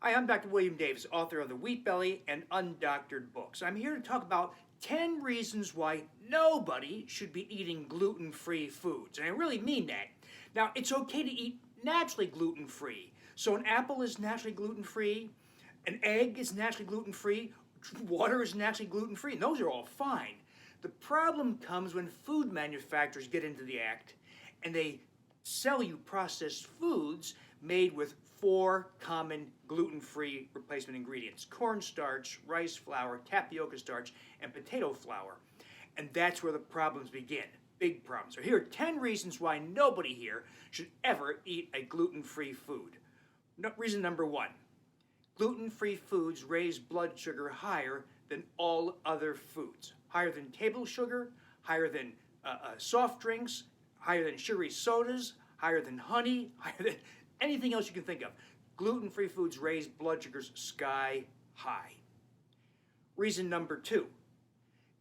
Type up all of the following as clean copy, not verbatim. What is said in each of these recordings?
Hi, I'm Dr. William Davis, author of the Wheat Belly and Undoctored books. I'm here to talk about 10 reasons why nobody should be eating gluten-free foods. And I really mean that. Now, it's okay to eat naturally gluten-free. So an apple is naturally gluten-free, an egg is naturally gluten-free, water is naturally gluten-free, and those are all fine. The problem comes when food manufacturers get into the act and they sell you processed foods made with 4 common gluten-free replacement ingredients: cornstarch, rice flour, tapioca starch, and potato flour. And that's where the problems begin. Big problems. So here are 10 reasons why nobody here should ever eat a gluten-free food. Reason number 1. Gluten-free foods raise blood sugar higher than all other foods. Higher than table sugar, higher than soft drinks, higher than sugary sodas, higher than honey, higher than anything else you can think of. Gluten-free foods raise blood sugars sky high. Reason number 2.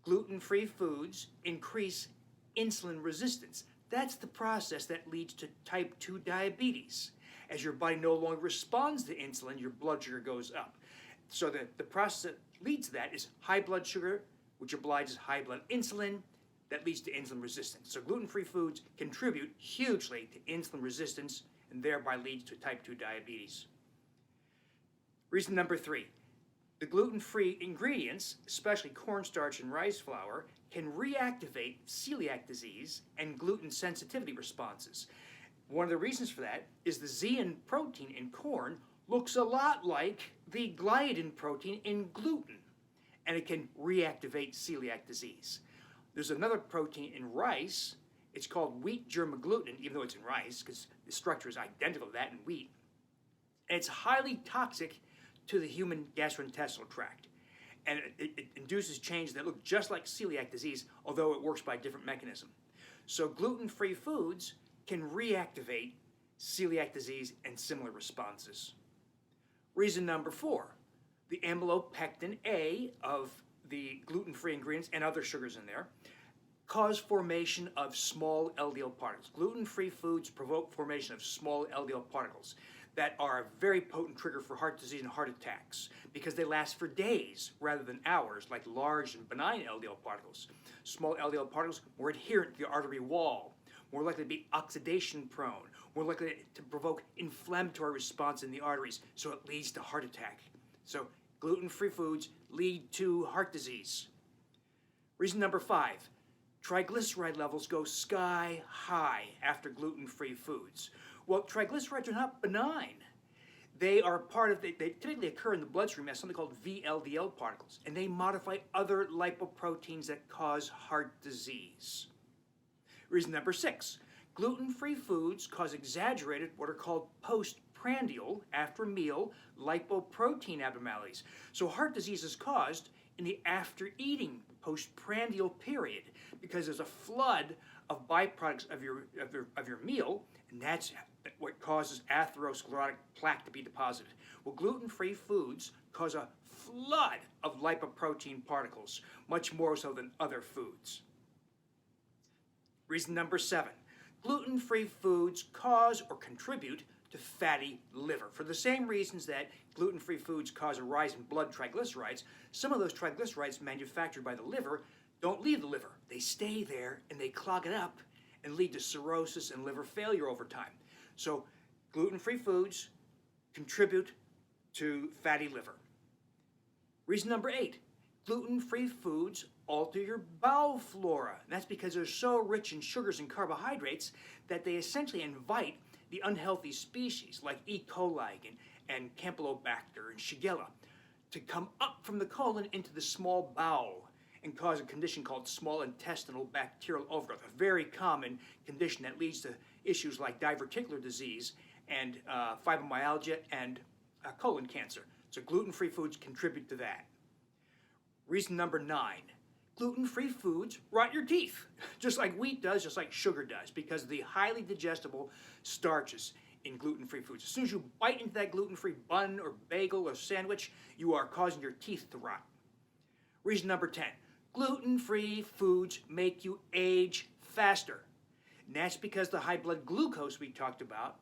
Gluten-free foods increase insulin resistance. That's the process that leads to type 2 diabetes. As your body no longer responds to insulin, your blood sugar goes up. So the process that leads to that is high blood sugar, which obliges high blood insulin, that leads to insulin resistance. So gluten-free foods contribute hugely to insulin resistance and thereby leads to type 2 diabetes. Reason number 3. The gluten-free ingredients, especially cornstarch and rice flour, can reactivate celiac disease and gluten sensitivity responses. One of the reasons for that is the zein protein in corn looks a lot like the gliadin protein in gluten, and it can reactivate celiac disease. There's another protein in rice. It's called wheat germ agglutinin, even though it's in rice, because the structure is identical to that in wheat. And it's highly toxic to the human gastrointestinal tract. And it induces changes that look just like celiac disease, although it works by a different mechanism. So gluten-free foods can reactivate celiac disease and similar responses. Reason number 4. The amylopectin A of the gluten-free ingredients and other sugars in there cause formation of small LDL particles. Gluten-free foods provoke formation of small LDL particles that are a very potent trigger for heart disease and heart attacks because they last for days rather than hours, like large and benign LDL particles. Small LDL particles more adherent to the artery wall, more likely to be oxidation prone, more likely to provoke inflammatory response in the arteries, so it leads to heart attack. So gluten-free foods lead to heart disease. Reason number 5. Triglyceride levels go sky high after gluten-free foods. Well, triglycerides are not benign. They are they typically occur in the bloodstream as something called VLDL particles, and they modify other lipoproteins that cause heart disease. Reason number 6. Gluten-free foods cause exaggerated, what are called postprandial, after meal, lipoprotein abnormalities. So heart disease is caused in the after-eating postprandial period because there's a flood of byproducts of your meal, and that's what causes atherosclerotic plaque to be deposited. Well, gluten-free foods cause a flood of lipoprotein particles, much more so than other foods. Reason number 7. Gluten-free foods cause or contribute to fatty liver. For the same reasons that gluten-free foods cause a rise in blood triglycerides, some of those triglycerides manufactured by the liver don't leave the liver. They stay there and they clog it up and lead to cirrhosis and liver failure over time. So gluten-free foods contribute to fatty liver. Reason number 8. Gluten-free foods alter your bowel flora. And that's because they're so rich in sugars and carbohydrates that they essentially invite the unhealthy species like E. coli and Campylobacter and Shigella to come up from the colon into the small bowel and cause a condition called small intestinal bacterial overgrowth, a very common condition that leads to issues like diverticular disease and fibromyalgia and colon cancer. So gluten-free foods contribute to that. Reason number 9. Gluten-free foods rot your teeth, just like wheat does, just like sugar does, because of the highly digestible starches in gluten-free foods. As soon as you bite into that gluten-free bun or bagel or sandwich, you are causing your teeth to rot. Reason number 10. Gluten-free foods make you age faster. And that's because the high blood glucose we talked about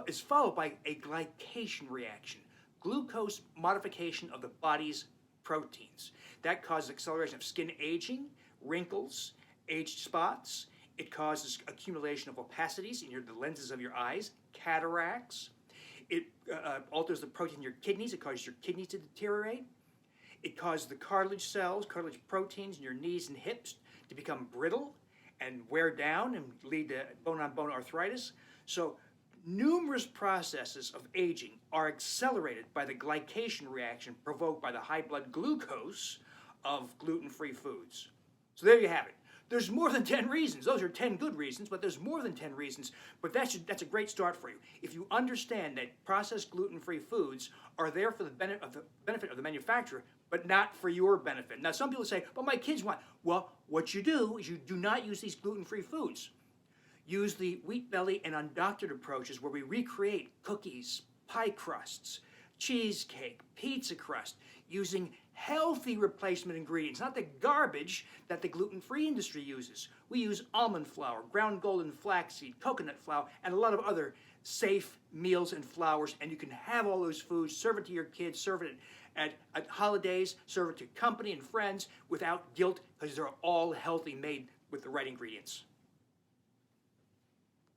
is followed by a glycation reaction, glucose modification of the body's proteins. That causes acceleration of skin aging, wrinkles, age spots. It causes accumulation of opacities in the lenses of your eyes, cataracts. It alters the protein in your kidneys. It causes your kidneys to deteriorate. It causes the cartilage cells, cartilage proteins in your knees and hips to become brittle and wear down and lead to bone-on-bone arthritis. So numerous processes of aging are accelerated by the glycation reaction provoked by the high blood glucose of gluten-free foods. So there you have it. There's more than 10 reasons. Those are 10 good reasons, but there's more than 10 reasons. But that's a great start for you. If you understand that processed gluten-free foods are there for the benefit of the manufacturer, but not for your benefit. Now, some people say, but my kids want. Well, what you do is you do not use these gluten-free foods. Use the Wheat Belly and Undoctored approaches where we recreate cookies, pie crusts, cheesecake, pizza crust, using healthy replacement ingredients, not the garbage that the gluten-free industry uses. We use almond flour, ground golden flaxseed, coconut flour, and a lot of other safe meals and flours, and you can have all those foods, serve it to your kids, serve it at holidays, serve it to company and friends without guilt, because they're all healthy, made with the right ingredients.